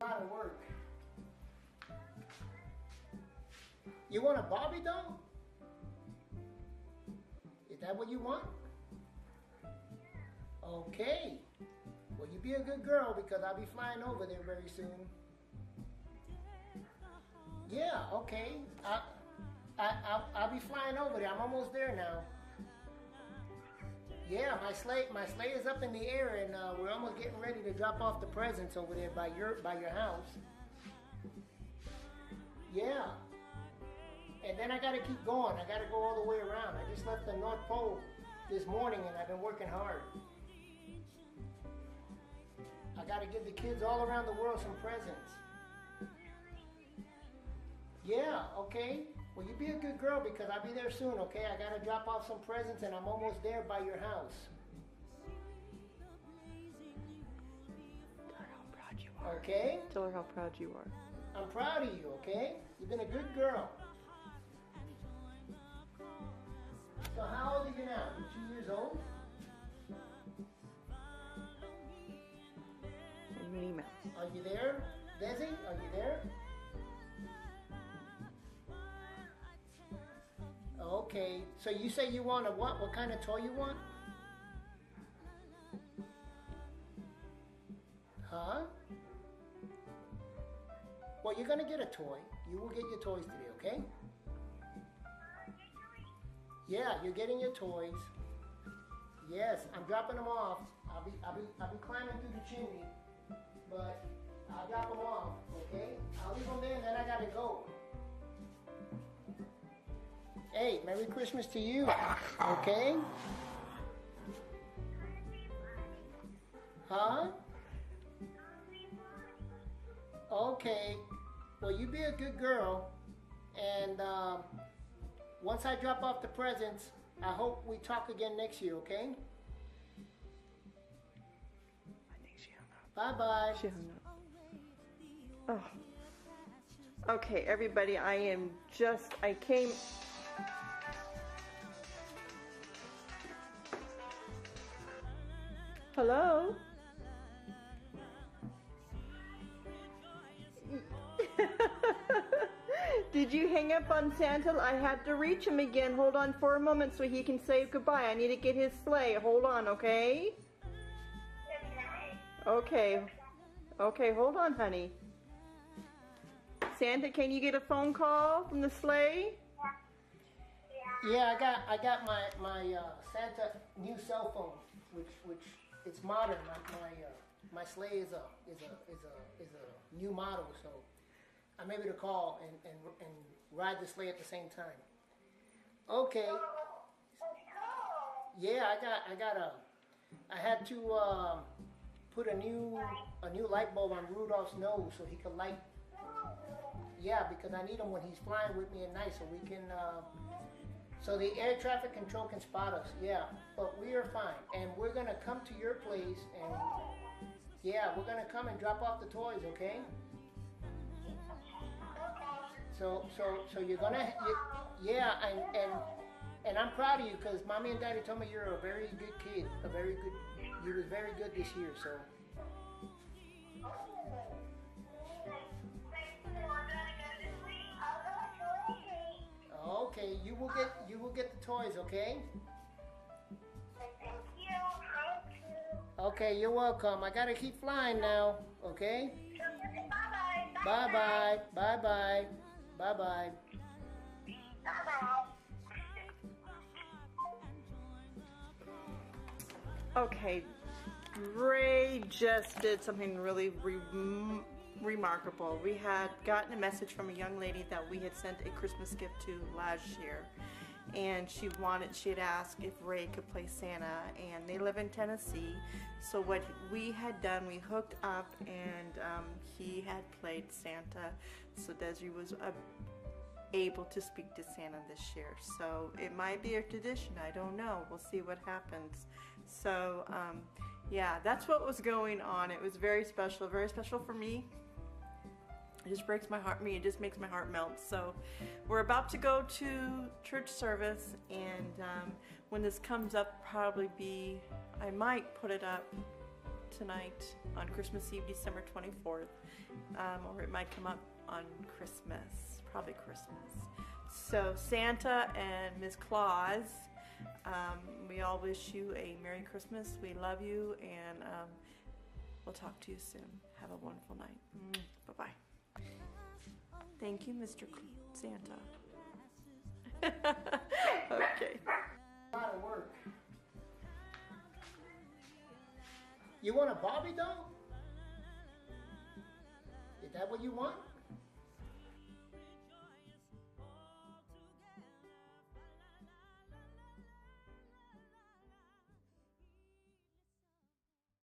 A lot of work. You want a Barbie doll? Is that what you want? Okay. Well, you be a good girl because I'll be flying over there very soon. Yeah, okay. I'll be flying over there. I'm almost there now. Yeah, my sleigh is up in the air, and we're almost getting ready to drop off the presents over there by your house. Yeah. And then I gotta keep going. I gotta go all the way around. I just left the North Pole this morning, and I've been working hard. I gotta give the kids all around the world some presents. Yeah, okay. Well, you be a good girl because I'll be there soon, okay? I gotta drop off some presents and I'm almost there by your house. Tell her how proud you are. Okay? Tell her how proud you are. I'm proud of you, okay? You've been a good girl. So how old are you now? You're 2 years old? And Minnie Mouse. Are you there? Desi, are you there? Okay, so you say you want a what? What kind of toy you want? Huh? Well, you're gonna get a toy. You will get your toys today, okay? Yeah, you're getting your toys. Yes, I'm dropping them off. I'll be climbing through the chimney, but I'll drop them off, okay? I'll leave them there and then I gotta go. Hey, Merry Christmas to you, okay? Huh? Okay, well, you be a good girl, and once I drop off the presents, I hope we talk again next year, okay? I think she hung up. Bye-bye. She hung up. Oh. Okay, everybody, I came... Hello? Did you hang up on Santa? I had to reach him again. Hold on for a moment so he can say goodbye. I need to get his sleigh. Hold on, okay? Okay. Okay, hold on, honey. Santa, can you get a phone call from the sleigh? Yeah, I got my Santa new cell phone, which it's modern. My sleigh is a new model, so I'm able to call and ride the sleigh at the same time. Okay. Yeah, I had to put a new light bulb on Rudolph's nose so he could light. Yeah, because I need him when he's flying with me at night, so we can. So the air traffic control can spot us. Yeah, but we are fine, and we're gonna come to your place, and yeah, we're gonna come and drop off the toys, okay? So you're gonna, yeah, and I'm proud of you because mommy and daddy told me you're a very good kid, you was very good this year, so. Okay, you will get the toys, okay? Thank you. Okay, you're welcome. I gotta keep flying now, okay? Bye-bye. Bye-bye. Bye-bye. Bye-bye. Bye-bye. Okay, Ray just did something really remarkable. We had gotten a message from a young lady that we had sent a Christmas gift to last year, and she had asked if Ray could play Santa, and they live in Tennessee. So what we had done, we hooked up, and he had played Santa, so Desiree was able to speak to Santa this year. So it might be a tradition, I don't know, we'll see what happens. So yeah, that's what was going on. It was very special for me. It just breaks my heart. It just makes my heart melt. So we're about to go to church service, and when this comes up, I might put it up tonight on Christmas Eve, December 24th, or it might come up on Christmas, probably Christmas. So Santa and Ms. Claus, we all wish you a Merry Christmas. We love you, and we'll talk to you soon. Have a wonderful night. Bye-bye. Thank you, Mr. Santa. Okay. A lot of work. You want a Barbie doll? Is that what you want?